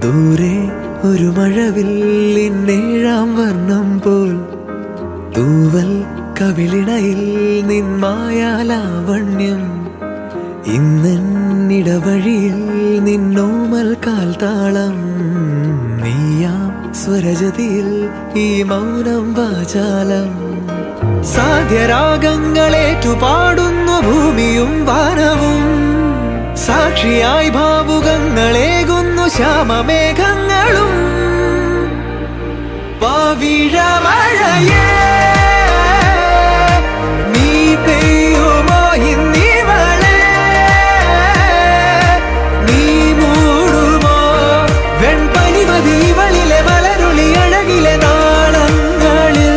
ദൂരെ ഒരു മഴവില്ലിന്നേഴാം വർണ്ണം പോൽ തൂവൽ കവിളിണയിൽ നിന്മായാലാവണ്യം ഇന്നിടവഴിയിൽ നിന്നോമൽ കാൽത്താളം നീയാം സ്വരജതിയിൽ ഈ മൗനം വാചാലം സാധ്യരാഗങ്ങളേറ്റുപാടുന്നു ഭൂമിയും വാനവും സാക്ഷിയായി ഭാവുകങ്ങളേകുന്നു ശ്യാമമേഘങ്ങളും പവിഴമഴയേ നീ പെയ്യുമോ ഇന്നിവളെ നീ മൂടുമോ വെൺപനിമതിവളിലെ മലരുളി അഴകിലെ നാളങ്ങളിൽ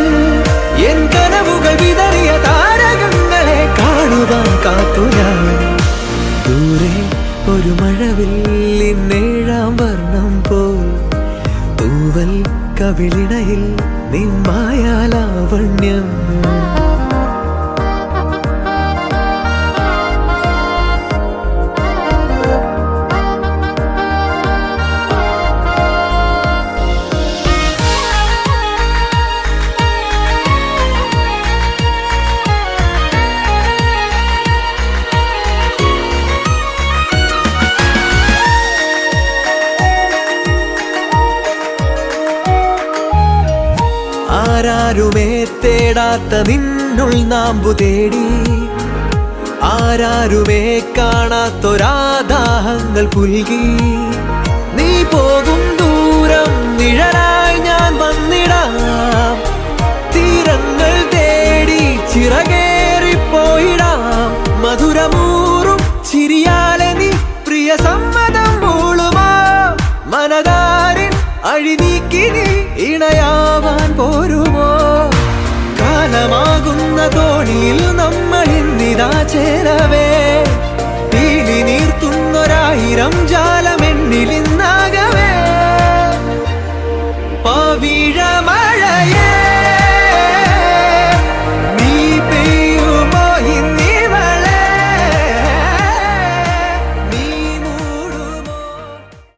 എൻ കനവുകൾ വിതറിയ താരകങ്ങളെ കാണുവാൻ കാത്തു ഞാൻ ദൂരെ ഒരു മഴവില്ലിന്നേഴാം വർണ്ണം പോൽ തൂവൽ കവിളിണയിൽ നിന്മായാലാവണ്യം ആരാരുമേ തേടാത്ത നിന്നുൾ നാമ്പു തേടി ആരാരുമേ കാണാത്തൊരാദാഹങ്ങൾ പുൽകി നീ പോകും ദൂരം നിഴലായി ഞാൻ വന്നിടാം തീരങ്ങൾ തേടി ചിറകേറിപ്പോയിടാം മധുരമൂറും ചിരിയാലെ നീ പ്രിയ സമ്മതം മൂളുമാ മനതാരിൻ അഴിനീക്കി നീ ഇണയാവാൻ പോരുമോ കാലമാകുന്ന തോണിയിൽ നമ്മൾ ഇന്നിതാ ചേരവേ